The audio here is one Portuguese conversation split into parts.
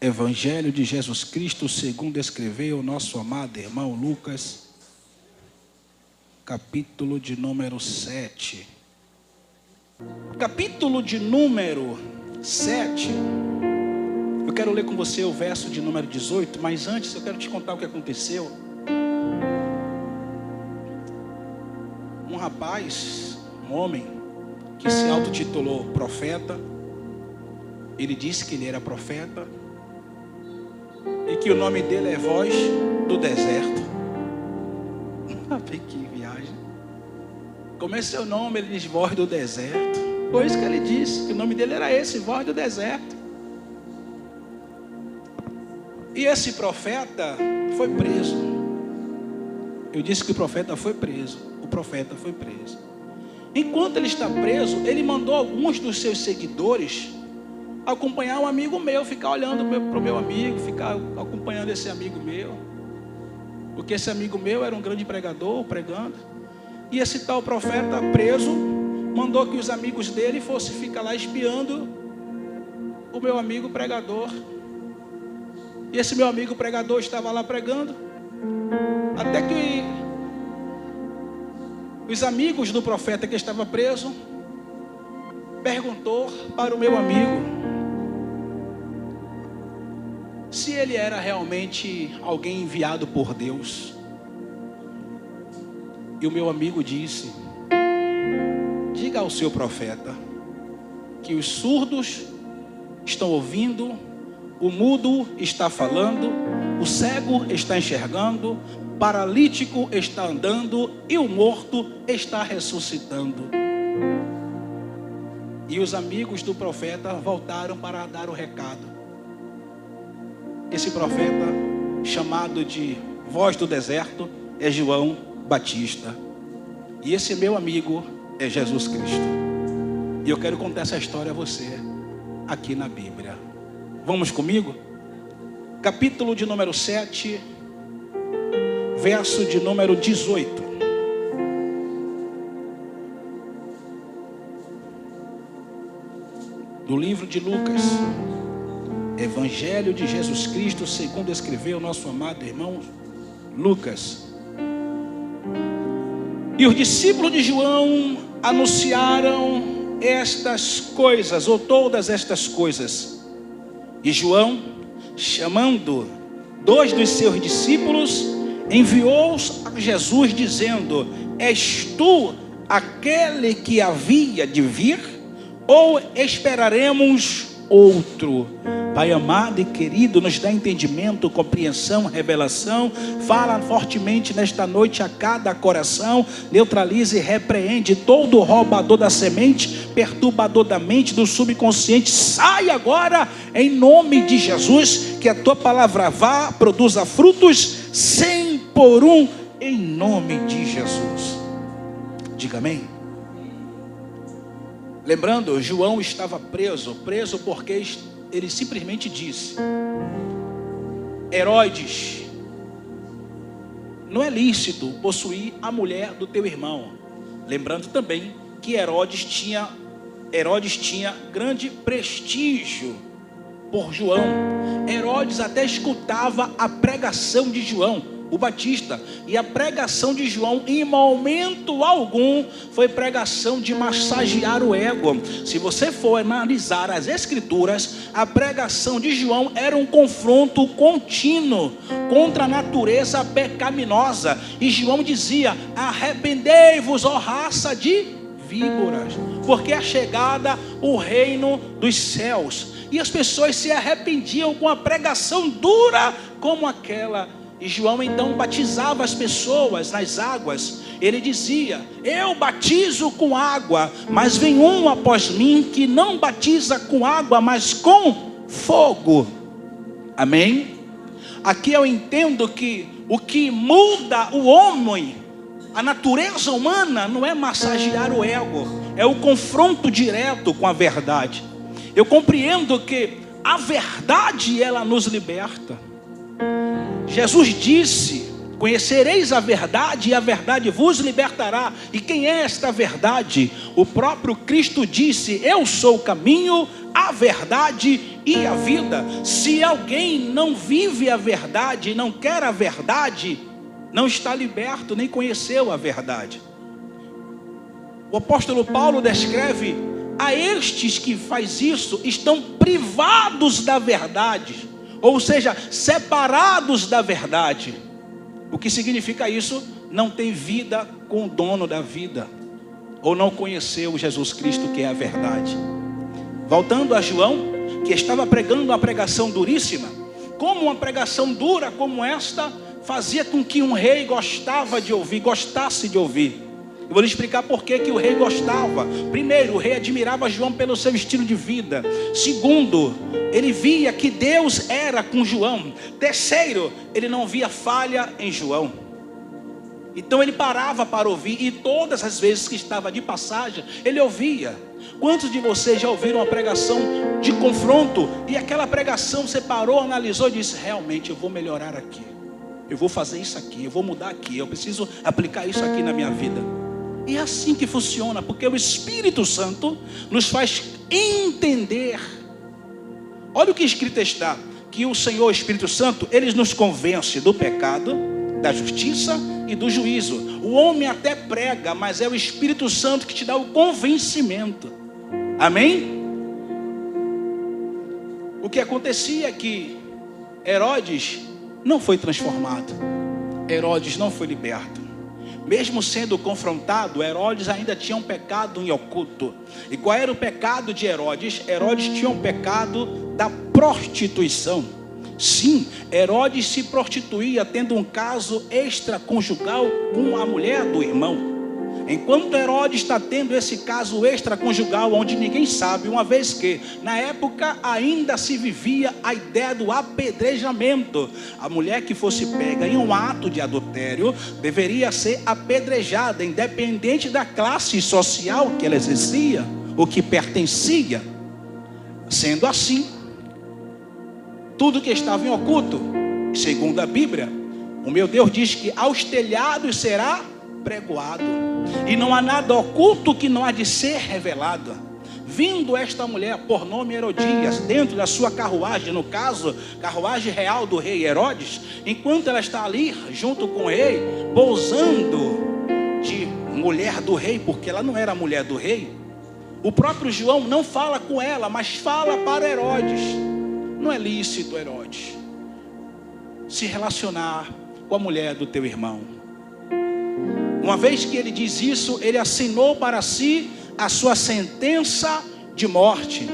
Evangelho de Jesus Cristo, segundo escreveu o nosso amado irmão Lucas, capítulo de número 7. Capítulo de número 7. Eu quero ler com você o verso de número 18, mas antes eu quero te contar o que aconteceu. Um rapaz, um homem, que se autotitulou profeta, ele disse que ele era profeta, e que o nome dele é Voz do Deserto. Que viagem. Como é seu nome? Ele diz Voz do Deserto. Foi isso que ele disse, que o nome dele era esse, Voz do Deserto. E esse profeta foi preso. Eu disse que o profeta foi preso. O profeta foi preso. Enquanto ele está preso, ele mandou alguns dos seus seguidores acompanhar um amigo meu, ficar olhando para o meu amigo, ficar acompanhando esse amigo meu, porque esse amigo meu era um grande pregador, pregando, e esse tal profeta preso, mandou que os amigos dele fossem ficar lá espiando o meu amigo pregador, e esse meu amigo pregador estava lá pregando, até que os amigos do profeta que estava preso, perguntou para o meu amigo, se ele era realmente alguém enviado por Deus. E o meu amigo disse, diga ao seu profeta, que os surdos estão ouvindo, o mudo está falando, o cego está enxergando, o paralítico está andando e o morto está ressuscitando. E os amigos do profeta voltaram para dar o recado. Esse profeta, chamado de Voz do Deserto, é João Batista. E esse meu amigo é Jesus Cristo. E eu quero contar essa história a você, aqui na Bíblia. Vamos comigo? Capítulo de número 7, verso de número 18. Do livro de Lucas. Evangelho de Jesus Cristo, segundo escreveu o nosso amado irmão Lucas. E os discípulos de João anunciaram estas coisas, ou todas estas coisas. E João, chamando 2 dos seus discípulos, enviou-os a Jesus, dizendo: és tu aquele que havia de vir, ou esperaremos outro? Pai amado e querido, nos dá entendimento, compreensão, revelação. Fala fortemente nesta noite a cada coração. Neutralize e repreende todo roubador da semente, perturbador da mente, do subconsciente. Sai agora em nome de Jesus. Que a tua palavra vá, produza frutos 100 por 1 em nome de Jesus. Diga amém. Lembrando, João estava preso porque ele simplesmente disse: Herodes, não é lícito possuir a mulher do teu irmão. Lembrando também que Herodes tinha grande prestígio por João. Herodes até escutava a pregação de João o Batista, e a pregação de João em momento algum foi pregação de massagear o ego. Se você for analisar as escrituras, a pregação de João era um confronto contínuo contra a natureza pecaminosa, e João dizia: arrependei-vos, ó raça de víboras, porque é chegada o reino dos céus. E as pessoas se arrependiam com a pregação dura como aquela. E João então batizava as pessoas nas águas. Ele dizia: eu batizo com água, mas vem um após mim que não batiza com água, mas com fogo. Amém? Aqui eu entendo que o que muda o homem, a natureza humana, não é massagear o ego, é o confronto direto com a verdade. Eu compreendo que a verdade, ela nos liberta. Jesus disse: conhecereis a verdade e a verdade vos libertará. E quem é esta verdade? O próprio Cristo disse: eu sou o caminho, a verdade e a vida. Se alguém não vive a verdade, não quer a verdade, não está liberto, nem conheceu a verdade. O apóstolo Paulo descreve: a estes que faz isso, estão privados da verdade, ou seja, separados da verdade. O que significa isso? Não tem vida com o dono da vida, ou não conheceu Jesus Cristo, que é a verdade. Voltando a João, que estava pregando uma pregação duríssima. Como uma pregação dura como esta fazia com que um rei gostasse de ouvir. Eu vou lhe explicar por que o rei gostava. Primeiro, o rei admirava João pelo seu estilo de vida. Segundo, ele via que Deus era com João. Terceiro, ele não via falha em João. Então ele parava para ouvir, e todas as vezes que estava de passagem, ele ouvia. Quantos de vocês já ouviram uma pregação de confronto, e aquela pregação você parou, analisou e disse: realmente eu vou melhorar aqui, eu vou fazer isso aqui, eu vou mudar aqui, eu preciso aplicar isso aqui na minha vida. E é assim que funciona, porque o Espírito Santo nos faz entender. Olha o que escrito está, que o Senhor, o Espírito Santo, ele nos convence do pecado, da justiça e do juízo. O homem até prega, mas é o Espírito Santo que te dá o convencimento. Amém? O que acontecia é que Herodes não foi transformado, Herodes não foi liberto. Mesmo sendo confrontado, Herodes ainda tinha um pecado em oculto. E qual era o pecado de Herodes? Herodes tinha um pecado da prostituição. Sim, Herodes se prostituía tendo um caso extraconjugal com a mulher do irmão. Enquanto Herodes está tendo esse caso extraconjugal, onde ninguém sabe, uma vez que na época ainda se vivia a ideia do apedrejamento. A mulher que fosse pega em um ato de adultério deveria ser apedrejada, independente da classe social que ela exercia, ou que pertencia. Sendo assim, tudo que estava em oculto, segundo a Bíblia, o meu Deus diz que aos telhados será pregoado, e não há nada oculto que não há de ser revelado. Vindo esta mulher, por nome Herodias, dentro da sua carruagem, no caso, carruagem real do rei Herodes, enquanto ela está ali, junto com o rei, pousando de mulher do rei, porque ela não era mulher do rei, o próprio João não fala com ela, mas fala para Herodes: não é lícito, Herodes, se relacionar com a mulher do teu irmão. Uma vez que ele diz isso, ele assinou para si a sua sentença de morte.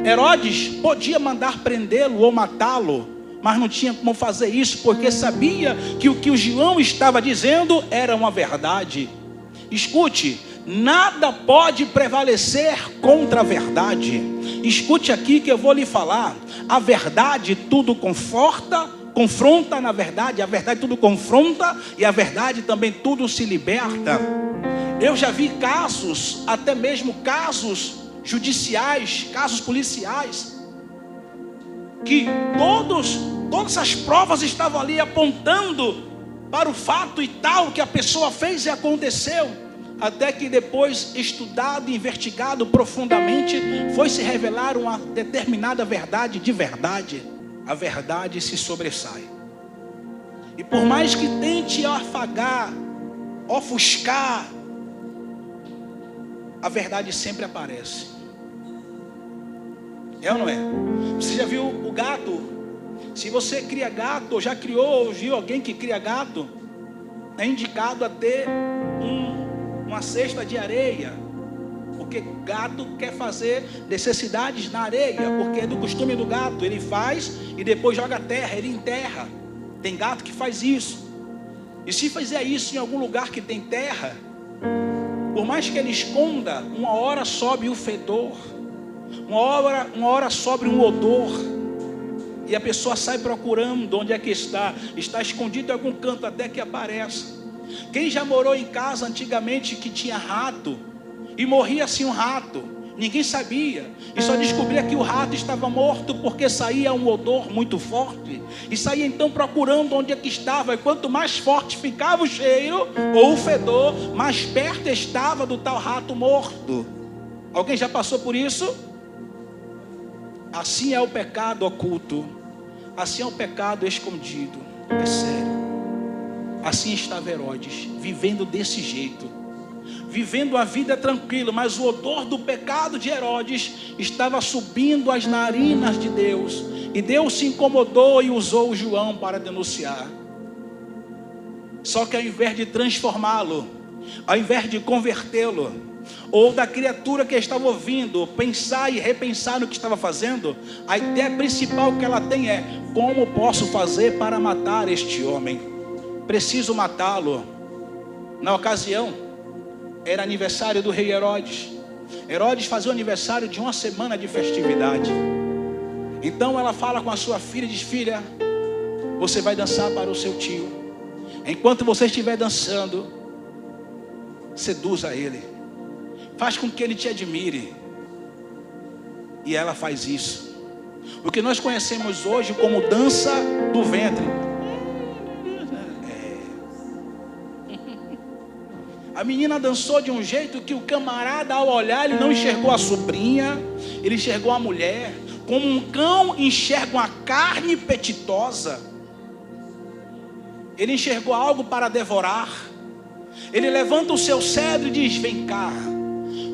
Herodes podia mandar prendê-lo ou matá-lo, mas não tinha como fazer isso, porque sabia que o que o João estava dizendo era uma verdade. Escute, nada pode prevalecer contra a verdade. Escute aqui que eu vou lhe falar. A verdade tudo confronta na verdade, a verdade tudo confronta, e a verdade também tudo se liberta. Eu já vi casos, até mesmo casos judiciais, casos policiais, que todas as provas estavam ali apontando para o fato e tal que a pessoa fez e aconteceu, até que depois, estudado e investigado profundamente, foi se revelar uma determinada verdade de verdade. A verdade se sobressai. E por mais que tente afagar, ofuscar, a verdade sempre aparece. É ou não é? Você já viu o gato? Se você cria gato, ou já criou, ou viu alguém que cria gato, é indicado a ter uma cesta de areia. Porque gato quer fazer necessidades na areia, porque é do costume do gato. Ele faz e depois joga terra, ele enterra. Tem gato que faz isso. E se fizer isso em algum lugar que tem terra, por mais que ele esconda, uma hora sobe o fedor, uma hora sobe um odor, e a pessoa sai procurando onde é que está escondido em algum canto até que apareça. Quem já morou em casa antigamente que tinha rato, e morria assim um rato, ninguém sabia, e só descobria que o rato estava morto porque saía um odor muito forte, e saía então procurando onde é que estava, e quanto mais forte ficava o cheiro, ou o fedor, mais perto estava do tal rato morto. Alguém já passou por isso? Assim é o pecado oculto, assim é o pecado escondido. É sério. Assim estava Herodes, vivendo desse jeito, vivendo a vida tranquila, mas o odor do pecado de Herodes estava subindo às narinas de Deus, e Deus se incomodou e usou João para denunciar. Só que ao invés de transformá-lo, ao invés de convertê-lo, ou da criatura que estava ouvindo pensar e repensar no que estava fazendo, a ideia principal que ela tem é: como posso fazer para matar este homem? Preciso matá-lo. Na ocasião, era aniversário do rei Herodes. Herodes fazia o aniversário de uma semana de festividade. Então ela fala com a sua filha e diz: filha, você vai dançar para o seu tio. Enquanto você estiver dançando, seduza ele, faz com que ele te admire. E ela faz isso, o que nós conhecemos hoje como dança do ventre. A menina dançou de um jeito que o camarada, ao olhar, ele não enxergou a sobrinha, ele enxergou a mulher. Como um cão enxerga uma carne apetitosa, ele enxergou algo para devorar. Ele levanta o seu cetro e diz: vem cá,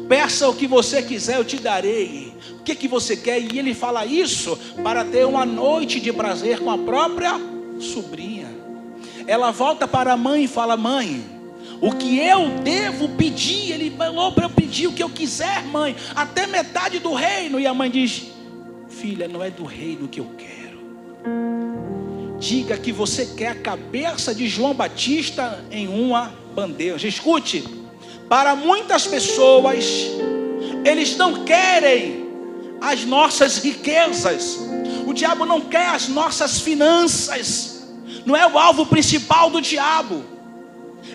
peça o que você quiser, eu te darei. O que você quer? E ele fala isso para ter uma noite de prazer com a própria sobrinha. Ela volta para a mãe e fala: mãe, o que eu devo pedir? Ele falou para eu pedir o que eu quiser, mãe, até metade do reino. E a mãe diz: filha, não é do reino que eu quero. Diga que você quer a cabeça de João Batista em uma bandeja. Escute, para muitas pessoas, eles não querem as nossas riquezas. O diabo não quer as nossas finanças. Não é o alvo principal do diabo.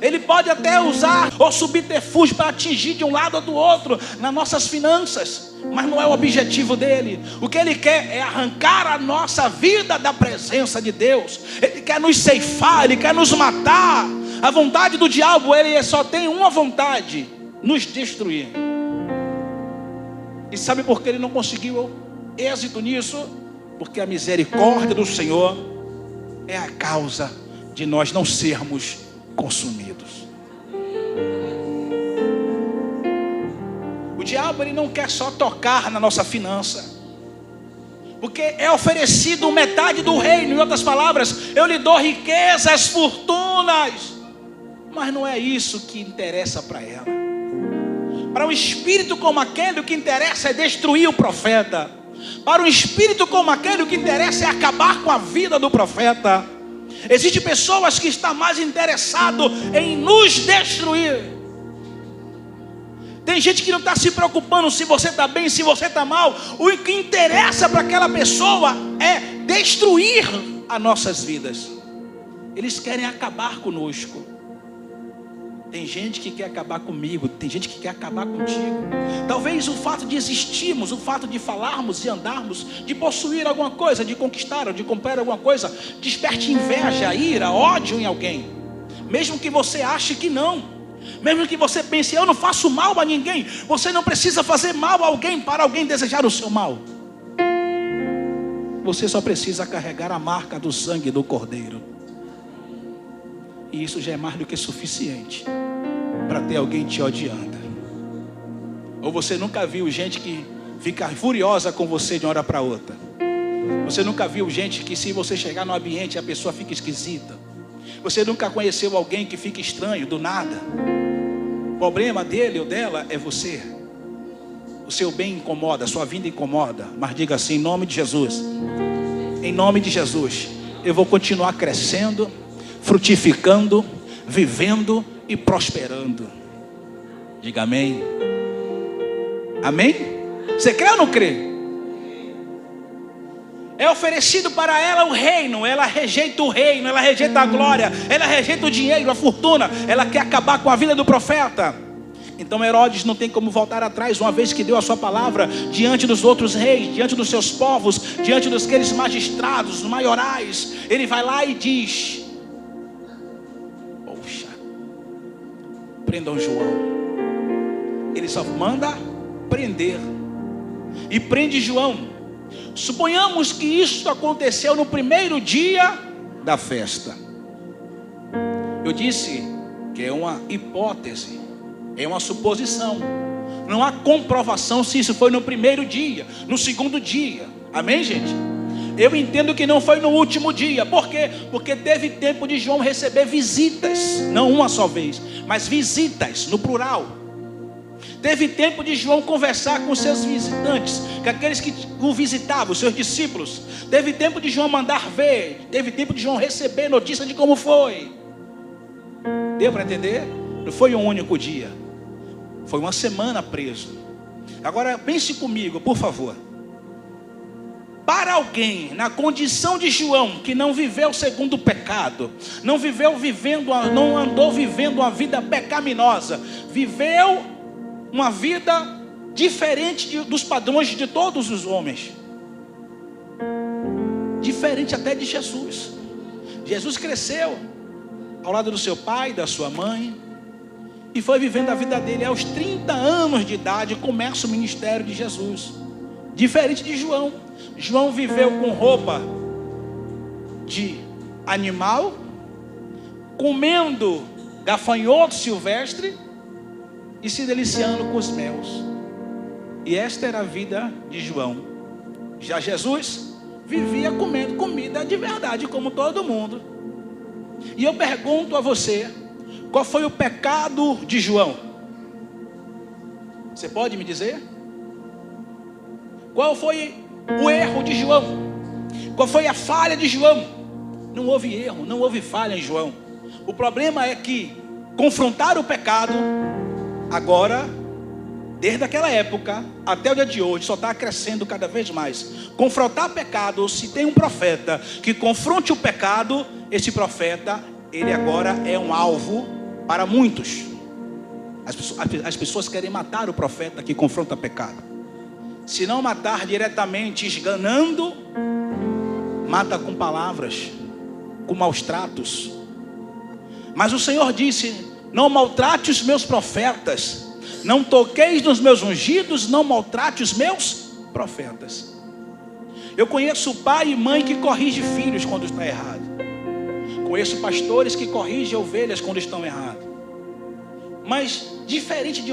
Ele pode até usar o subterfúgio para atingir de um lado ou do outro nas nossas finanças, mas não é o objetivo dele. O que ele quer é arrancar a nossa vida da presença de Deus. Ele quer nos ceifar, ele quer nos matar. A vontade do diabo, ele só tem uma vontade: nos destruir. E sabe por que ele não conseguiu êxito nisso? Porque a misericórdia do Senhor é a causa de nós não sermos consumidos. O diabo, ele não quer só tocar na nossa finança, porque é oferecido metade do reino. Em outras palavras, eu lhe dou riquezas, fortunas, mas não é isso que interessa para ela. Para um espírito como aquele, o que interessa é destruir o profeta. Para um espírito como aquele, o que interessa é acabar com a vida do profeta. Existem pessoas que estão mais interessadas em nos destruir. Tem gente que não está se preocupando se você está bem, se você está mal. O que interessa para aquela pessoa é destruir as nossas vidas. Eles querem acabar conosco. Tem gente que quer acabar comigo, tem gente que quer acabar contigo. Talvez o fato de existirmos, o fato de falarmos e andarmos, de possuir alguma coisa, de conquistar ou de comprar alguma coisa, desperte inveja, ira, ódio em alguém. Mesmo que você ache que não, mesmo que você pense: eu não faço mal a ninguém. Você não precisa fazer mal a alguém para alguém desejar o seu mal. Você só precisa carregar a marca do sangue do Cordeiro, e isso já é mais do que suficiente para ter alguém te odiando. Ou você nunca viu gente que fica furiosa com você de uma hora para outra? Você nunca viu gente que, se você chegar no ambiente, a pessoa fica esquisita? Você nunca conheceu alguém que fica estranho do nada? O problema dele ou dela é você. O seu bem incomoda, a sua vida incomoda. Mas diga assim: em nome de Jesus, em nome de Jesus, eu vou continuar crescendo, frutificando, vivendo e prosperando. Diga amém. Amém? Você crê ou não crê? É oferecido para ela o reino. Ela rejeita o reino, ela rejeita a glória, ela rejeita o dinheiro, a fortuna. Ela quer acabar com a vida do profeta. Então Herodes não tem como voltar atrás, uma vez que deu a sua palavra diante dos outros reis, diante dos seus povos, diante dos aqueles magistrados, maiorais. Ele vai lá e diz: prendam João. Ele só manda prender. E prende João. Suponhamos que isso aconteceu no primeiro dia da festa. Eu disse que é uma hipótese, é uma suposição. Não há comprovação se isso foi no primeiro dia, no segundo dia. Amém, gente? Eu entendo que não foi no último dia. Por quê? Porque teve tempo de João receber visitas. Não uma só vez, mas visitas, no plural. Teve tempo de João conversar com seus visitantes, com aqueles que o visitavam, os seus discípulos. Teve tempo de João mandar ver. Teve tempo de João receber notícia de como foi. Deu para entender? Não foi um único dia. Foi uma semana preso. Agora pense comigo, por favor. Para alguém na condição de João, que não viveu segundo o pecado, não andou vivendo uma vida pecaminosa, viveu uma vida diferente dos padrões de todos os homens, diferente até de Jesus. Jesus cresceu ao lado do seu pai, da sua mãe, e foi vivendo a vida dele. Aos 30 anos de idade começa o ministério de Jesus. Diferente de João. João viveu com roupa de animal, comendo gafanhoto silvestre e se deliciando com os meus. E esta era a vida de João. Já Jesus vivia comendo comida de verdade, como todo mundo. E eu pergunto a você, qual foi o pecado de João? Você pode me dizer? Qual foi o erro de João? Qual foi a falha de João? Não houve erro, não houve falha em João. O problema é que confrontar o pecado, agora, desde aquela época até o dia de hoje, só está crescendo cada vez mais. Confrontar pecado, se tem um profeta que confronte o pecado, esse profeta, ele agora é um alvo para muitos. As pessoas querem matar o profeta que confronta pecado. Se não matar diretamente, esganando, mata com palavras, com maus tratos. Mas o Senhor disse: não maltrate os meus profetas, não toqueis nos meus ungidos, não maltrate os meus profetas. Eu conheço pai e mãe que corrige filhos quando está errado. Conheço pastores que corrigem ovelhas quando estão errados. Mas diferente de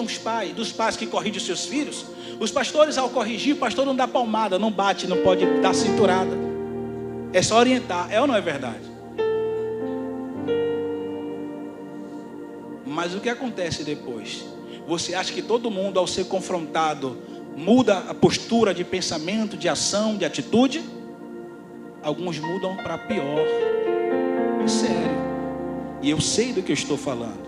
dos pais que corrigem os seus filhos, os pastores, ao corrigir, o pastor não dá palmada, não bate, não pode dar cinturada. É só orientar. É ou não é verdade? Mas o que acontece depois? Você acha que todo mundo, ao ser confrontado, muda a postura de pensamento, de ação, de atitude? Alguns mudam para pior. É sério. E eu sei do que eu estou falando.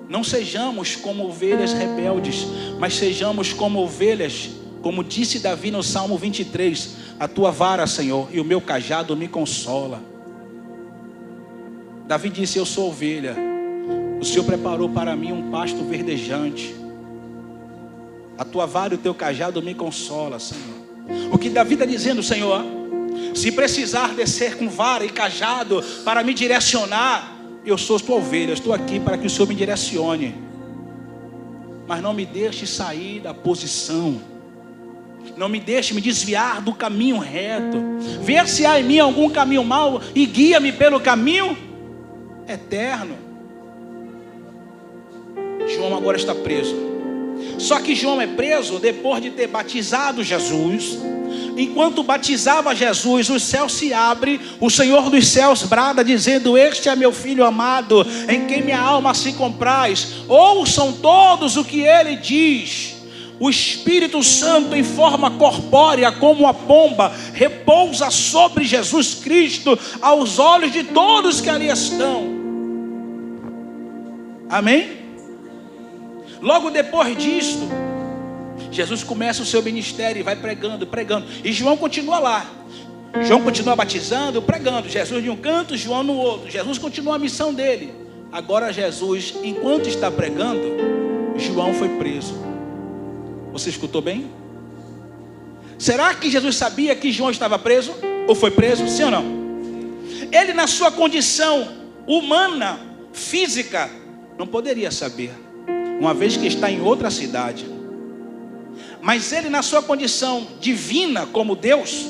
Não sejamos como ovelhas rebeldes, mas sejamos como ovelhas, como disse Davi no Salmo 23: a tua vara, Senhor, e o meu cajado me consola. Davi disse: eu sou ovelha, o Senhor preparou para mim um pasto verdejante. A tua vara e o teu cajado me consola, Senhor. O que Davi está dizendo: Senhor, se precisar descer com vara e cajado para me direcionar, eu sou tua ovelha, eu estou aqui para que o Senhor me direcione. Mas não me deixe sair da posição, não me deixe me desviar do caminho reto. Vê se há em mim algum caminho mau e guia-me pelo caminho eterno. João agora está preso. Só que João é preso depois de ter batizado Jesus. Enquanto batizava Jesus, o céu se abre, o Senhor dos céus brada dizendo: este é meu filho amado, em quem minha alma se compraz. Ouçam todos o que ele diz. O Espírito Santo, em forma corpórea, como uma pomba, repousa sobre Jesus Cristo, aos olhos de todos que ali estão. Amém? Logo depois disto, Jesus começa o seu ministério e vai pregando. E João continua lá. João continua batizando, pregando. Jesus de um canto, João no outro. Jesus continua a missão dele. Agora Jesus, enquanto está pregando, João foi preso. Você escutou bem? Será que Jesus sabia que João estava preso? Ou foi preso? Sim ou não? Ele, na sua condição humana, física, não poderia saber, uma vez que está em outra cidade. Mas ele, na sua condição divina como Deus,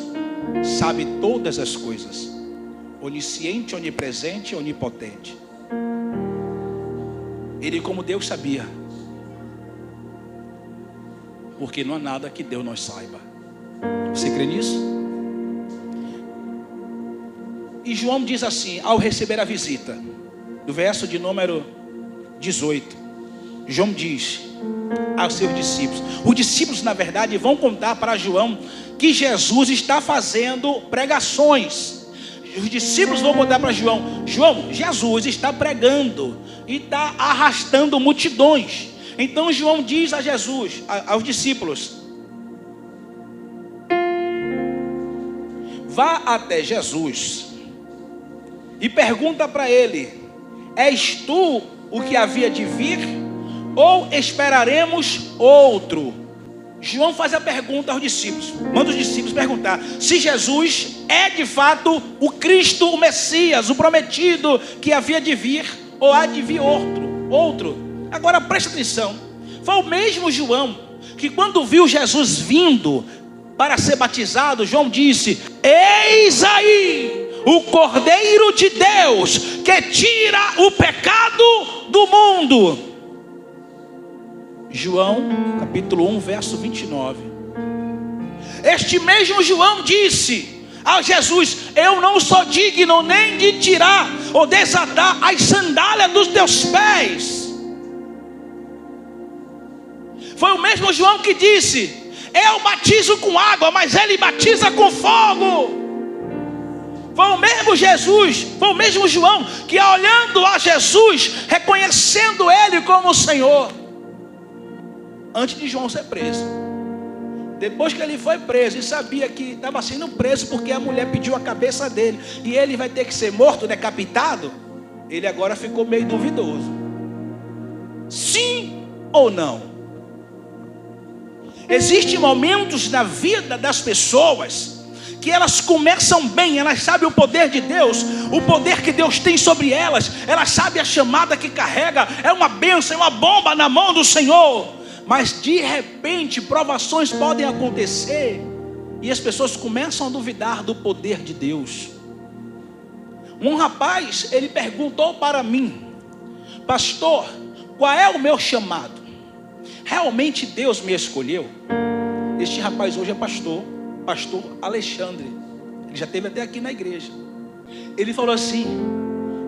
sabe todas as coisas. Onisciente, onipresente, onipotente. Ele, como Deus, sabia. Porque não há nada que Deus não saiba. Você crê nisso? E João diz assim, ao receber a visita, do verso de número 18, João diz aos seus discípulos, os discípulos na verdade vão contar para João que Jesus está fazendo pregações. Os discípulos vão contar para João, Jesus está pregando e está arrastando multidões. Então João diz a Jesus, aos discípulos, vá até Jesus e pergunta para ele, és tu o que havia de vir ou esperaremos outro? João faz a pergunta aos discípulos, manda os discípulos perguntar se Jesus é de fato o Cristo, o Messias, o prometido que havia de vir, ou há de vir outro. Agora preste atenção, foi o mesmo João que quando viu Jesus vindo para ser batizado, João disse, eis aí o Cordeiro de Deus que tira o pecado do mundo. João capítulo 1 verso 29. Este mesmo João disse a Jesus, eu não sou digno nem de tirar ou desatar as sandálias dos teus pés. Foi o mesmo João que disse, eu batizo com água, mas ele batiza com fogo. Foi o mesmo Jesus, foi o mesmo João que olhando a Jesus, reconhecendo ele como o Senhor, antes de João ser preso. Depois que ele foi preso e sabia que estava sendo preso porque a mulher pediu a cabeça dele e ele vai ter que ser morto, decapitado, ele agora ficou meio duvidoso. Sim ou não? Existem momentos na vida das pessoas que elas começam bem, elas sabem o poder de Deus, o poder que Deus tem sobre elas, elas sabem a chamada que carrega, é uma bênção, é uma bomba na mão do Senhor. Mas de repente provações podem acontecer e as pessoas começam a duvidar do poder de Deus. Um rapaz, ele perguntou para mim, pastor, qual é o meu chamado? Realmente Deus me escolheu? Este rapaz hoje é pastor Alexandre, ele já esteve até aqui na igreja. Ele falou assim,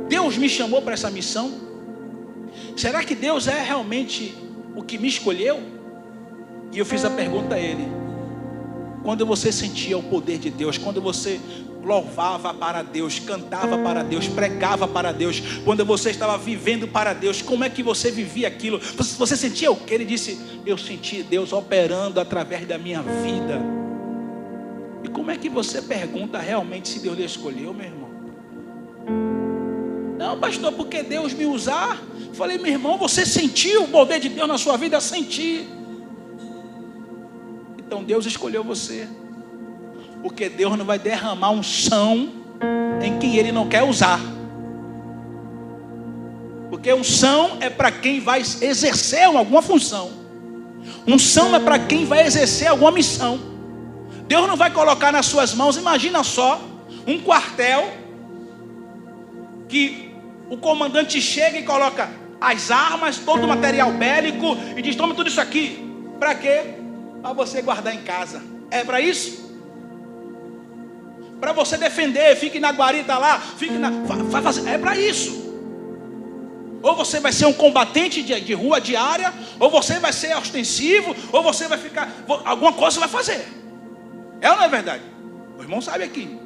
Deus me chamou para essa missão? Será que Deus é realmente o que me escolheu? E eu fiz a pergunta a ele, quando você sentia o poder de Deus, quando você louvava para Deus, cantava para Deus, pregava para Deus, quando você estava vivendo para Deus, como é que você vivia aquilo? Você sentia o que? Ele disse, eu senti Deus operando através da minha vida. E como é que você pergunta realmente se Deus lhe escolheu, meu irmão? Não, pastor, porque Deus me usar. Falei, meu irmão, você sentiu o poder de Deus na sua vida? Senti. Então Deus escolheu você, porque Deus não vai derramar unção em quem Ele não quer usar. Porque unção é para quem vai exercer alguma função. Unção é para quem vai exercer alguma missão. Deus não vai colocar nas suas mãos, imagina só, um quartel que o comandante chega e coloca as armas, todo o material bélico e diz, tome tudo isso aqui. Para quê? Para você guardar em casa. É para isso? Para você defender, fique na guarita lá, vai fazer, é para isso. Ou você vai ser um combatente de rua diária, ou você vai ser ostensivo, ou você vai ficar, alguma coisa você vai fazer. É ou não é verdade? O irmão sabe aqui.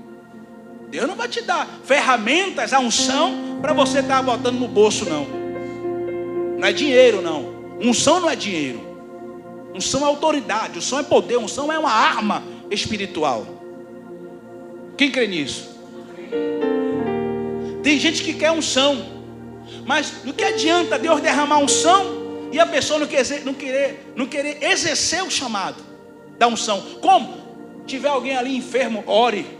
Deus não vai te dar ferramentas, a unção, para você estar botando no bolso, não. Não é dinheiro, não. Unção não é dinheiro. Unção é autoridade, unção é poder, unção é uma arma espiritual. Quem crê nisso? Tem gente que quer unção, mas do que adianta Deus derramar unção e a pessoa não querer exercer o chamado da unção? Como? Tiver alguém ali enfermo, ore.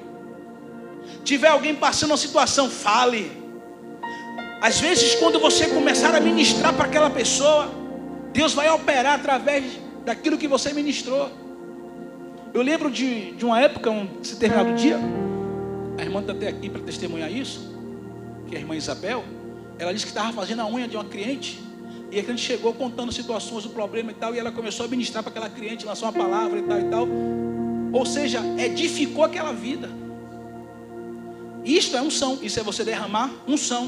Tiver alguém passando uma situação, fale. Às vezes quando você começar a ministrar para aquela pessoa, Deus vai operar através daquilo que você ministrou. Eu lembro de uma época, esse determinado dia, a irmã está até aqui para testemunhar isso, que é a irmã Isabel. Ela disse que estava fazendo a unha de uma cliente, e a cliente chegou contando situações, o problema e tal, e ela começou a ministrar para aquela cliente, lançou uma palavra e tal e tal. Ou seja, edificou aquela vida. Isto é unção, isso é você derramar unção.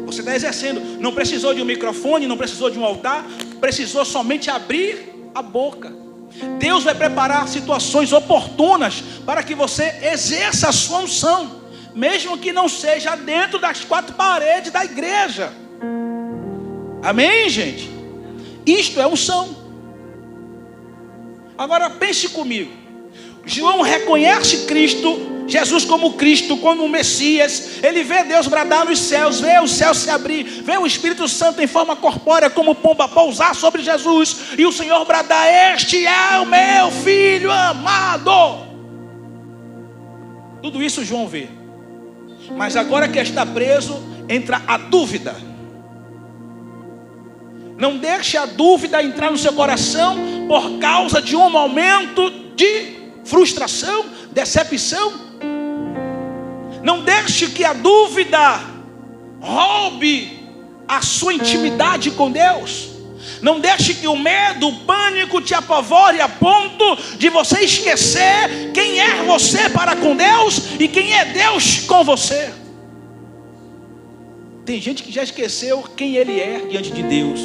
Você está exercendo, não precisou de um microfone, não precisou de um altar, precisou somente abrir a boca. Deus vai preparar situações oportunas para que você exerça a sua unção, mesmo que não seja dentro das quatro paredes da igreja. Amém, gente? Isto é unção. Agora pense comigo. João reconhece Cristo, Jesus como Cristo, como o Messias. Ele vê Deus bradar nos céus, vê os céus se abrir, vê o Espírito Santo em forma corpórea como pomba pousar sobre Jesus, e o Senhor bradar: este é o meu filho amado. Tudo isso João vê. Mas agora que está preso, entra a dúvida. Não deixe a dúvida entrar no seu coração por causa de um momento de frustração, decepção. Não deixe que a dúvida roube a sua intimidade com Deus. Não deixe que o medo, o pânico te apavore a ponto de você esquecer quem é você para com Deus e quem é Deus com você. Tem gente que já esqueceu quem ele é diante de Deus.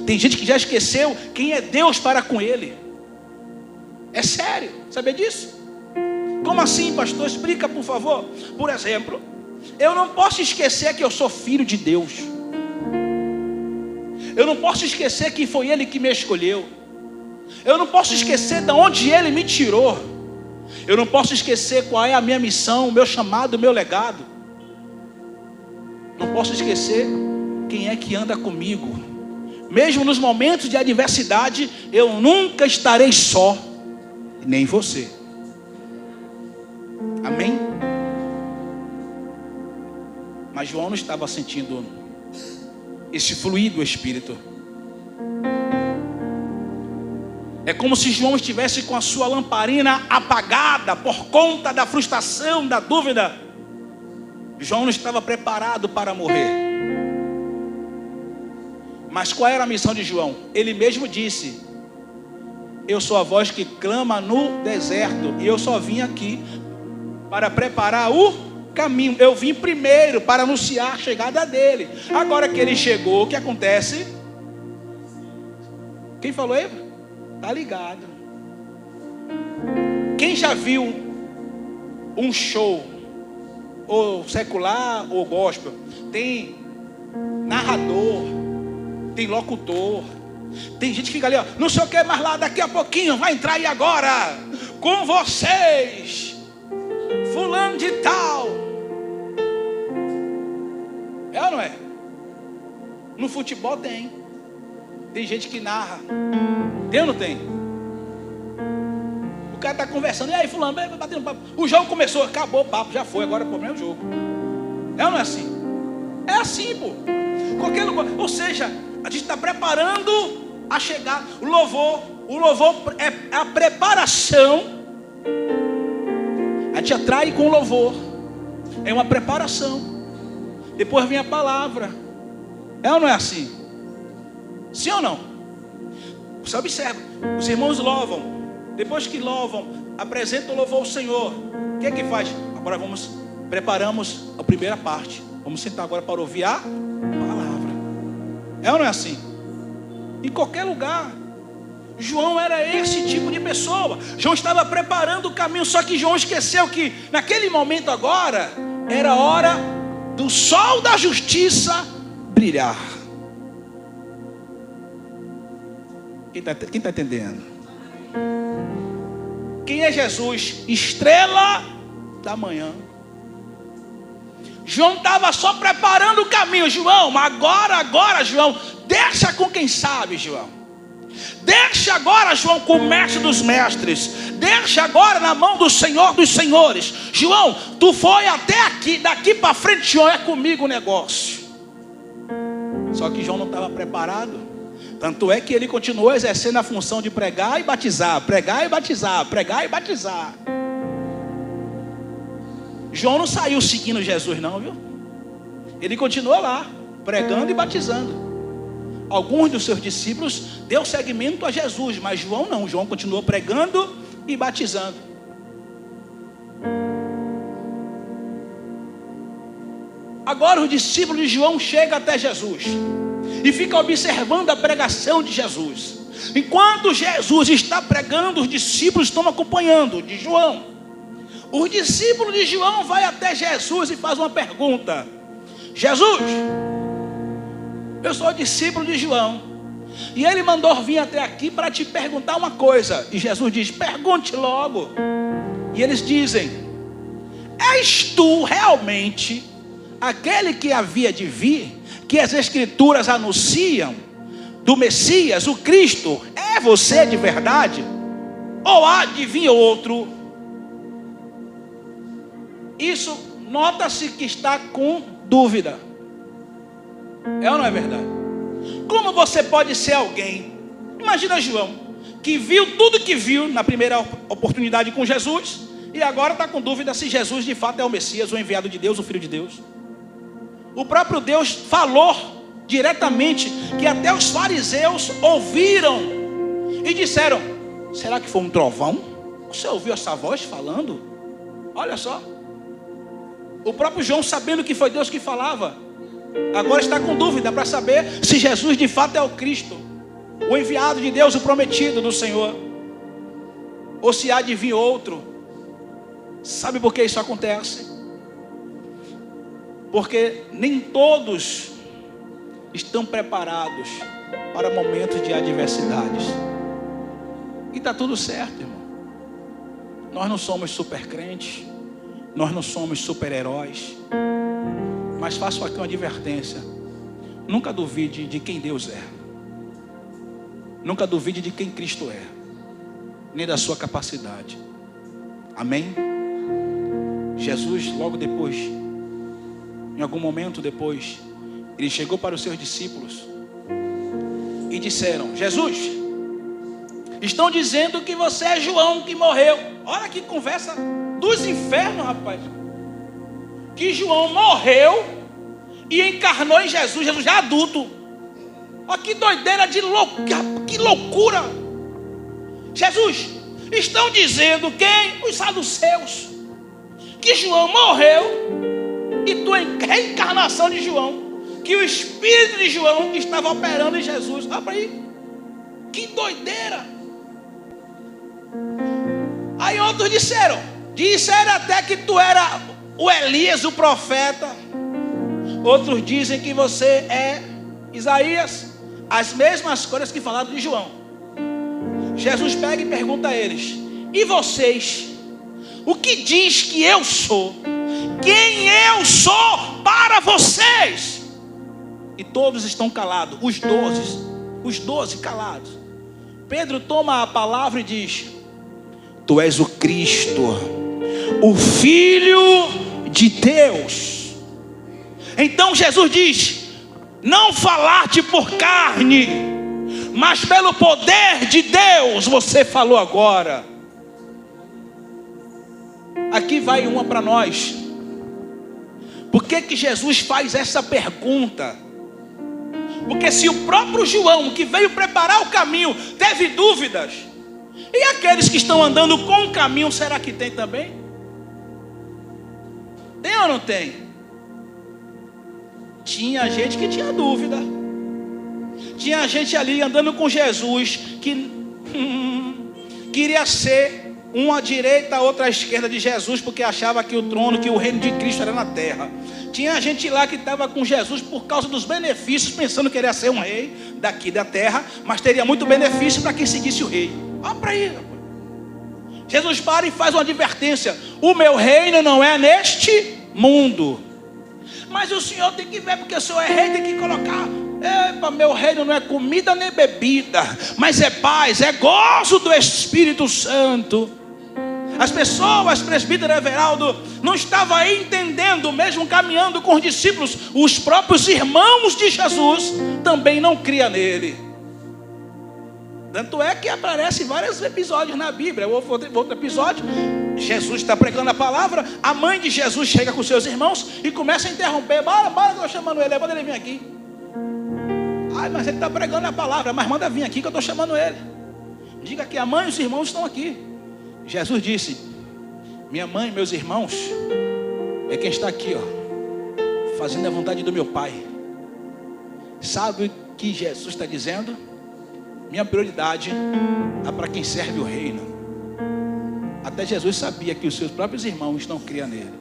Tem gente que já esqueceu quem é Deus para com ele. É sério, saber disso? Como assim, pastor? Explica, por favor. Por exemplo, eu não posso esquecer que eu sou filho de Deus. Eu não posso esquecer que foi Ele que me escolheu. Eu não posso esquecer de onde Ele me tirou. Eu não posso esquecer qual é a minha missão, o meu chamado, o meu legado. Não posso esquecer quem é que anda comigo. Mesmo nos momentos de adversidade, eu nunca estarei só, nem você. Amém? Mas João não estava sentindo esse fluir do Espírito. É como se João estivesse com a sua lamparina apagada por conta da frustração, da dúvida. João não estava preparado para morrer. Mas qual era a missão de João? Ele mesmo disse: eu sou a voz que clama no deserto, e eu só vim aqui para preparar o caminho. Eu vim primeiro para anunciar a chegada dele. Agora que ele chegou, o que acontece? Quem falou aí? Tá ligado. Quem já viu um show, ou secular ou gospel, tem narrador, tem locutor, tem gente que fica ali, ó, não sei o que mais lá, daqui a pouquinho vai entrar aí agora com vocês fulano de tal. É ou não é? No futebol tem gente que narra. Tem ou não tem? O cara está conversando, e aí fulano, vai batendo papo. O jogo começou, acabou o papo, já foi, agora o problema é o jogo. É ou não é assim? É assim, pô. Qualquer lugar. Ou seja, a gente está preparando a chegar. O louvor é a preparação. A gente atrai com o louvor. É uma preparação. Depois vem a palavra. É ou não é assim? Sim ou não? Você observa, os irmãos louvam. Depois que louvam, apresentam o louvor ao Senhor. O que é que faz? Agora preparamos a primeira parte. Vamos sentar agora para ouvir a palavra. É ou não é assim? Em qualquer lugar. João era esse tipo de pessoa. João estava preparando o caminho. Só que João esqueceu que naquele momento agora era hora do sol da justiça brilhar. Quem está entendendo? Quem é Jesus? Estrela da manhã. João estava só preparando o caminho. João, agora João, deixa com quem sabe, João. Deixa agora, João, com o mestre dos mestres. Deixa agora na mão do Senhor dos senhores. João, tu foi até aqui, daqui para frente, João, é comigo o negócio. Só que João não estava preparado Tanto é que ele continuou exercendo a função de pregar e batizar, pregar e batizar, pregar e batizar. João não saiu seguindo Jesus não, viu? Ele continuou lá, pregando e batizando. Alguns dos seus discípulos deu seguimento a Jesus, mas João não. João continuou pregando e batizando. Agora os discípulos de João chegam até Jesus e ficam observando a pregação de Jesus. Enquanto Jesus está pregando, os discípulos estão acompanhando de João. Os discípulos de João vão até Jesus e fazem uma pergunta: Jesus, eu sou discípulo de João, e ele mandou vir até aqui para te perguntar uma coisa. E Jesus diz: pergunte logo. E eles dizem: és tu realmente aquele que havia de vir, que as Escrituras anunciam, do Messias, o Cristo? É você de verdade? Ou há de vir outro? Isso nota-se que está com dúvida. É ou não é verdade? Como você pode ser alguém? Imagina João, que viu tudo que viu na primeira oportunidade com Jesus, e agora está com dúvida se Jesus de fato é o Messias, o enviado de Deus, o Filho de Deus. O próprio Deus falou diretamente que até os fariseus ouviram e disseram: será que foi um trovão? Você ouviu essa voz falando? Olha só. O próprio João, sabendo que foi Deus que falava, agora está com dúvida para saber se Jesus de fato é o Cristo, o enviado de Deus, o prometido do Senhor, ou se há de vir outro. Sabe por que isso acontece? Porque nem todos estão preparados para momentos de adversidades. E está tudo certo, irmão. Nós não somos super crentes, nós não somos super-heróis. Mas faço aqui uma advertência: nunca duvide de quem Deus é. Nunca duvide de quem Cristo é, nem da sua capacidade. Amém? Jesus, logo depois, em algum momento depois, ele chegou para os seus discípulos e disseram: Jesus, estão dizendo que você é João que morreu. Olha que conversa dos infernos, rapaz. Que João morreu e encarnou em Jesus, Jesus já adulto. Olha que doideira de loucura, que loucura. Jesus, estão dizendo quem? Os saduceus, que João morreu e tua reencarnação de João, que o espírito de João estava operando em Jesus. Olha para aí, que doideira. Aí outros disseram até que tu era o Elias, o profeta. Outros dizem que você é Isaías. As mesmas coisas que falaram de João. Jesus pega e pergunta a eles: e vocês? O que diz que eu sou? Quem eu sou para vocês? E todos estão calados, os 12 calados. Pedro toma a palavra e diz: tu és o Cristo, o Filho de Deus. Então Jesus diz: não falaste por carne, mas pelo poder de Deus você falou agora. Aqui vai uma para nós. Por que Jesus faz essa pergunta? Porque se o próprio João, que veio preparar o caminho, teve dúvidas, e aqueles que estão andando com o caminho, será que tem também? Tem ou não tem? Tinha gente que tinha dúvida. Tinha gente ali andando com Jesus que queria ser uma à direita, outra à esquerda de Jesus, porque achava que o trono, que o reino de Cristo era na terra. Tinha gente lá que estava com Jesus por causa dos benefícios, pensando que queria ser um rei daqui da terra, mas teria muito benefício para quem seguisse o rei. Olha para aí. Jesus para e faz uma advertência: o meu reino não é neste mundo. Mas o senhor tem que ver, porque o senhor é rei, tem que colocar: epa, meu reino não é comida nem bebida, mas é paz, é gozo do Espírito Santo. As pessoas, presbítero Everaldo, não estavam entendendo, mesmo caminhando com os discípulos. Os próprios irmãos de Jesus também não criam nele. Tanto é que aparece vários episódios na Bíblia. Outro episódio, Jesus está pregando a palavra, a mãe de Jesus chega com seus irmãos e começa a interromper. Bora, que eu estou chamando ele, manda ele vir aqui. Ai, mas ele está pregando a palavra, mas manda vir aqui que eu estou chamando ele. Diga que a mãe e os irmãos estão aqui. Jesus disse: minha mãe e meus irmãos é quem está aqui, ó, fazendo a vontade do meu Pai. Sabe o que Jesus está dizendo? Minha prioridade é para quem serve o reino. Até Jesus sabia que os seus próprios irmãos não criam nele.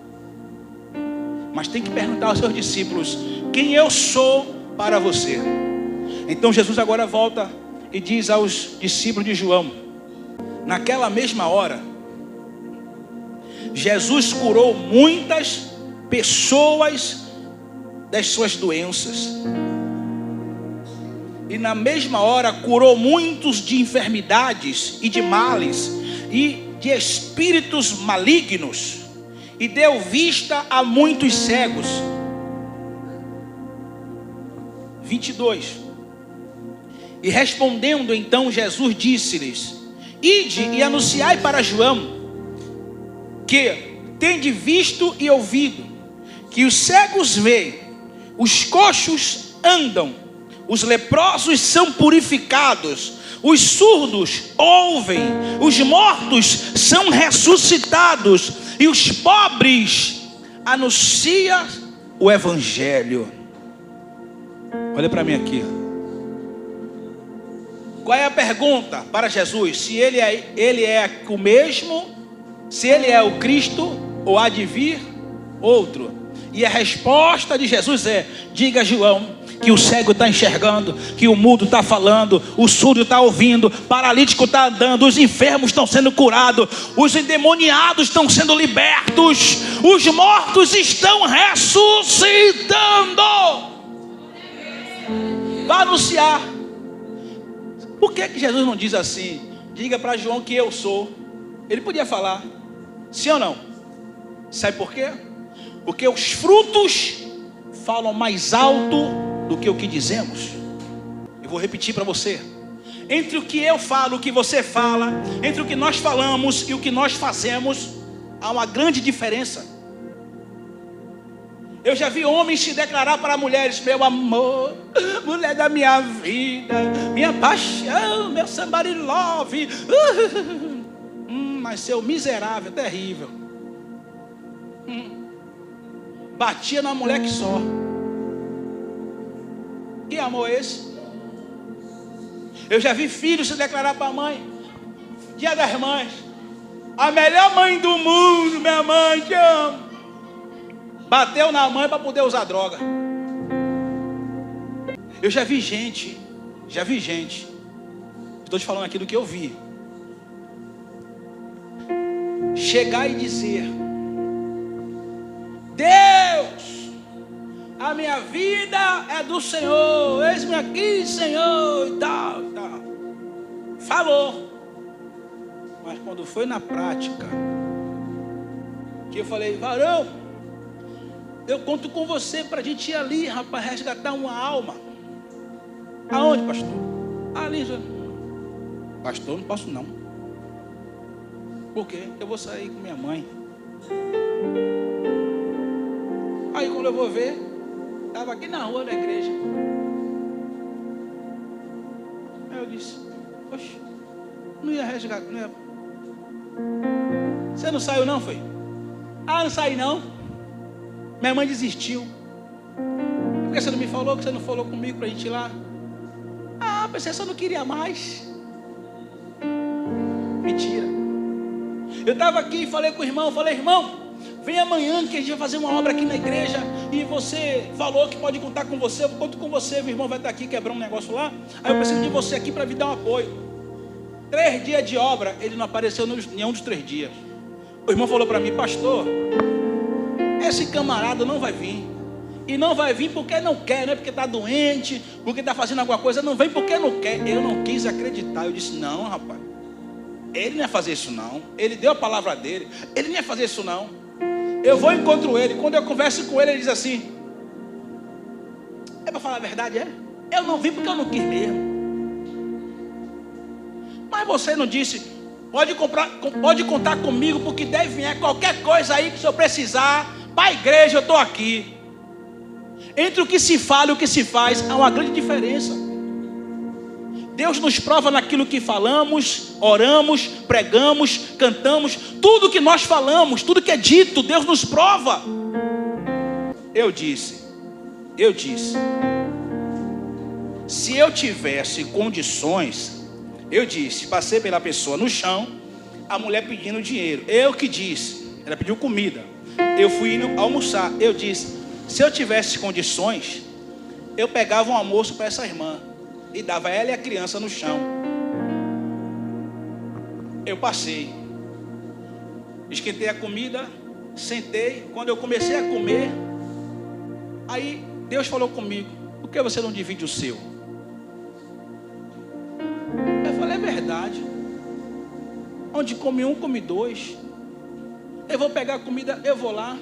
Mas tem que perguntar aos seus discípulos: quem eu sou para você? Então Jesus agora volta e diz aos discípulos de João: naquela mesma hora, Jesus curou muitas pessoas das suas doenças. E na mesma hora curou muitos de enfermidades e de males e de espíritos malignos, e deu vista a muitos cegos. 22. E respondendo então Jesus disse-lhes: ide e anunciai para João que tende visto e ouvido, que os cegos veem, os coxos andam, os leprosos são purificados, os surdos ouvem, os mortos são ressuscitados, e os pobres anunciam o Evangelho. Olha para mim aqui. Qual é a pergunta para Jesus? Se ele é o mesmo, se ele é o Cristo, ou há de vir outro? E a resposta de Jesus é: diga a João que o cego está enxergando, que o mudo está falando, o surdo está ouvindo, o paralítico está andando, os enfermos estão sendo curados, os endemoniados estão sendo libertos, os mortos estão ressuscitando. Vai anunciar. Por que Jesus não diz assim: diga para João que eu sou? Ele podia falar, sim ou não? Sabe por quê? Porque os frutos falam mais alto do que o que dizemos. Eu vou repetir para você: entre o que eu falo, o que você fala, entre o que nós falamos e o que nós fazemos, há uma grande diferença. Eu já vi homens se declarar para mulheres: meu amor, mulher da minha vida, minha paixão, meu somebody love. Mas seu miserável, terrível. Batia na mulher que só. Que amor é esse? Eu já vi filhos se declarar para a mãe: Dia das Mães, a melhor mãe do mundo, minha mãe, te amo. Bateu na mãe para poder usar droga. Eu já vi gente, estou te falando aqui do que eu vi, chegar e dizer: Deus, a minha vida é do Senhor, eis-me aqui, Senhor, e tal, e tal. Falou. Mas quando foi na prática, que eu falei: varão, eu conto com você para a gente ir ali, rapaz, resgatar uma alma. Aonde, pastor? Ali já. Pastor, não posso não. Por quê? Eu vou sair com minha mãe. Aí quando eu vou ver, estava aqui na rua da igreja. Aí eu disse: poxa, não ia resgatar, não ia. Você não saiu não, foi? Ah, não saí não. Minha mãe desistiu. Por que você não me falou? Que você não falou comigo para a gente ir lá? Ah, pensei que você não queria mais. Mentira. Eu estava aqui e falei com o irmão, irmão, vem amanhã que a gente vai fazer uma obra aqui na igreja, e você falou que pode contar com você. Eu conto com você, o irmão vai estar aqui quebrando um negócio lá. Aí eu preciso de você aqui para me dar um apoio. 3 dias de obra, ele não apareceu em nenhum dos 3 dias. O irmão falou para mim: pastor, esse camarada não vai vir. E não vai vir porque não quer, não é porque está doente, porque está fazendo alguma coisa, não vem porque não quer. Eu não quis acreditar. Eu disse: não, rapaz, ele não ia fazer isso não. Ele deu a palavra dele, ele não ia fazer isso não. Eu vou e encontro ele. Quando eu converso com ele, ele diz assim: é para falar a verdade, é? Eu não vim porque eu não quis mesmo. você não disse: pode contar comigo, porque deve vir qualquer coisa aí que o senhor precisar, para a igreja eu estou aqui. Entre o que se fala e o que se faz, há uma grande diferença. Deus nos prova naquilo que falamos, oramos, pregamos, cantamos. Tudo que nós falamos, tudo que é dito, Deus nos prova. Eu disse, se eu tivesse condições, eu disse, passei pela pessoa no chão, a mulher pedindo dinheiro, eu que disse, ela pediu comida, eu fui indo almoçar, eu disse, se eu tivesse condições, eu pegava um almoço para essa irmã e dava ela e a criança no chão. Eu passei, esquentei a comida, sentei. Quando eu comecei a comer, aí Deus falou comigo: por que você não divide o seu? Eu falei: é verdade, onde come um, come dois. Eu vou pegar a comida, eu vou lá,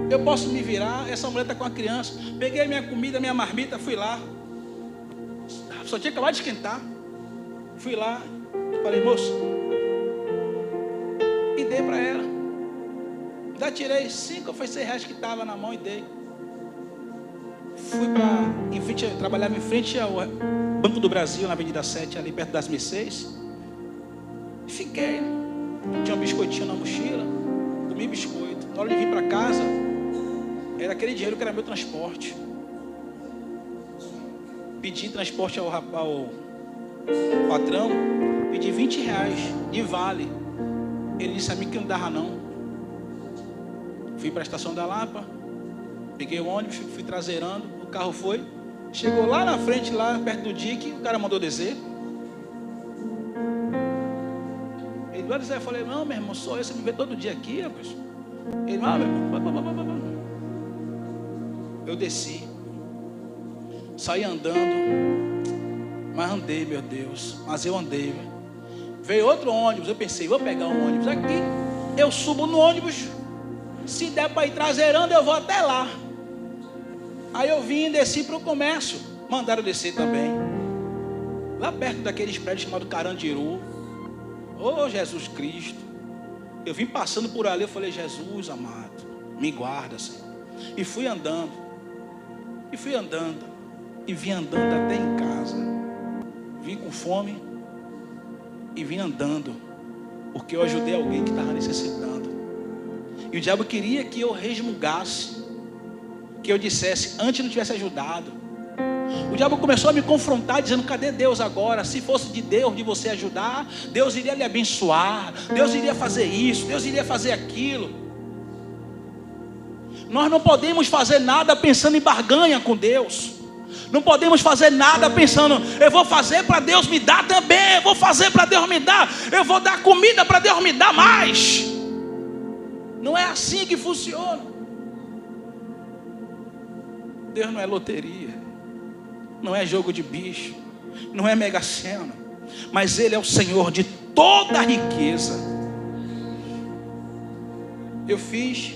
eu posso me virar. Essa mulher está com a criança. Peguei minha comida, minha marmita, fui lá, só tinha acabado de esquentar. Fui lá, falei: moço, e dei para ela. Ainda tirei 5 ou 6 reais que estava na mão e dei. Fui em frente, trabalhava em frente ao Banco do Brasil, na Avenida 7, ali perto das Mercedes. Fiquei, tinha um biscoitinho na mochila, comi biscoito. Na hora de vir para casa, era aquele dinheiro que era meu transporte. Pedi transporte ao patrão, pedi 20 reais de vale. Ele disse a mim que não dava não. Fui para a estação da Lapa, peguei o ônibus, fui traseirando, o carro foi, chegou lá na frente, lá perto do dique, o cara mandou descer. Ele vai dizer, eu falei: não, meu irmão, sou eu, você me vê todo dia aqui, rapaz. Ele: meu irmão, eu desci, saí andando, mas andei, meu Deus, mas eu andei. Veio outro ônibus, eu pensei: vou pegar um ônibus aqui, eu subo no ônibus, se der para ir traseirando, eu vou até lá. Aí eu vim e desci para o comércio, mandaram descer também, lá perto daqueles prédios chamados Carandiru. Oh, Jesus Cristo, eu vim passando por ali, eu falei: Jesus amado, me guarda, Senhor. E fui andando, e vim andando até em casa. Vim com fome e vim andando, porque eu ajudei alguém que estava necessitando. E o diabo queria que eu resmungasse, que eu dissesse: antes não tivesse ajudado. O diabo começou a me confrontar, dizendo: cadê Deus agora? Se fosse de Deus, de você ajudar, Deus iria lhe abençoar, Deus iria fazer isso, Deus iria fazer aquilo. Nós não podemos fazer nada pensando em barganha com Deus. Não podemos fazer nada pensando: eu vou fazer para Deus me dar também, eu vou fazer para Deus me dar, eu vou dar comida para Deus me dar mais. Não é assim que funciona. Deus não é loteria, não é jogo de bicho, não é Mega Sena, mas Ele é o Senhor de toda a riqueza. Eu fiz,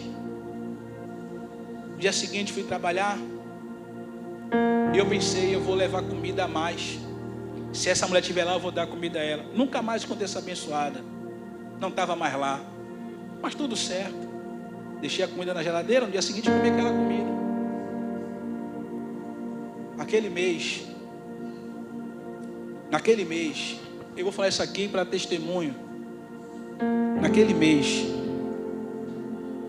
no dia seguinte fui trabalhar, e eu pensei: eu vou levar comida a mais. Se essa mulher estiver lá, eu vou dar comida a ela. Nunca mais aconteceu abençoada, não estava mais lá, mas tudo certo. Deixei a comida na geladeira, no dia seguinte comi aquela comida. Naquele mês, eu vou falar isso aqui para testemunho. Naquele mês,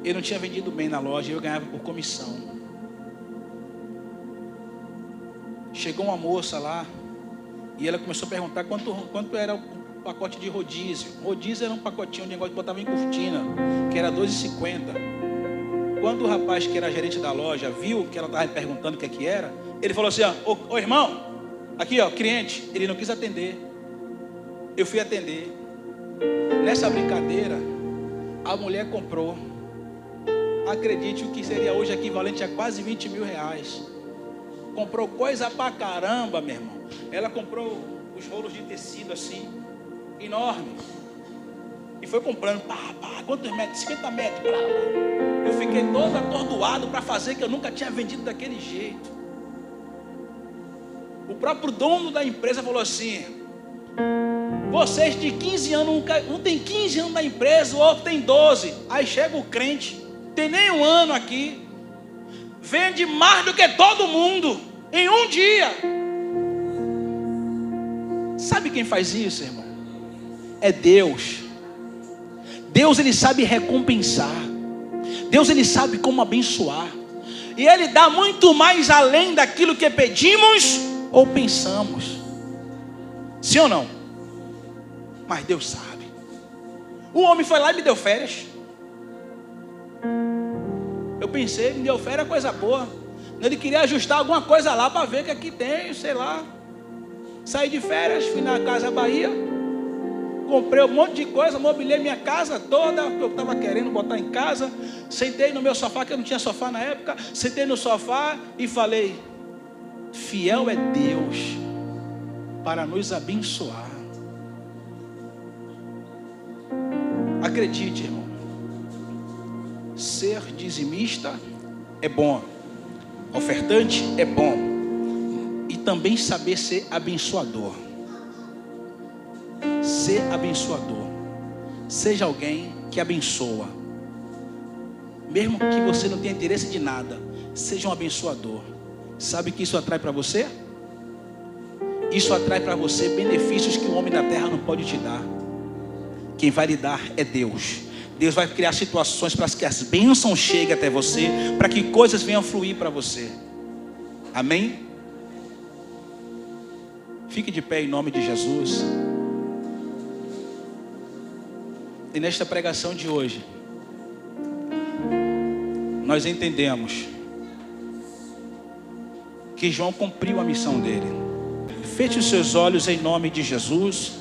eu não tinha vendido bem na loja, eu ganhava por comissão. Chegou uma moça lá, e ela começou a perguntar quanto era o pacote de rodízio. Rodízio era um pacotinho de negócio que botava em cortina, que era R$2,50. Quando o rapaz que era gerente da loja viu que ela estava perguntando o que era, ele falou assim: ô irmão, aqui ó, cliente. Ele não quis atender, eu fui atender. Nessa brincadeira, a mulher comprou, acredite, o que seria hoje equivalente a quase 20 mil reais. Comprou coisa pra caramba, meu irmão. Ela comprou os rolos de tecido assim, enorme, e foi comprando, quantos metros? 50 metros, Eu fiquei todo atordoado para fazer, que eu nunca tinha vendido daquele jeito. O próprio dono da empresa falou assim: Vocês de 15 anos, um tem 15 anos na empresa, o outro tem 12. Aí chega o crente, tem nem um ano aqui, vende mais do que todo mundo em um dia. Sabe quem faz isso, irmão? É Deus. Deus, ele sabe recompensar. Deus, ele sabe como abençoar. E ele dá muito mais além daquilo que pedimos ou pensamos. Sim ou não? Mas Deus sabe. O homem foi lá e me deu férias. Eu pensei, me deu férias, coisa boa. Ele queria ajustar alguma coisa lá para ver o que aqui tem, sei lá. Saí de férias, fui na Casa Bahia, comprei um monte de coisa, mobilei minha casa toda, eu estava querendo botar em casa. Sentei no meu sofá, que eu não tinha sofá na época. Sentei no sofá e falei: fiel é Deus para nos abençoar. Acredite, irmão, ser dizimista é bom, ofertante é bom, e também saber ser abençoador. Ser abençoador. Seja alguém que abençoa. Mesmo que você não tenha interesse de nada, seja um abençoador. Sabe o que isso atrai para você? Isso atrai para você benefícios que o homem da terra não pode te dar. Quem vai lhe dar é Deus. Deus vai criar situações para que as bênçãos cheguem até você, para que coisas venham fluir para você. Amém? Fique de pé em nome de Jesus. E nesta pregação de hoje, nós entendemos que João cumpriu a missão dele. Feche os seus olhos em nome de Jesus.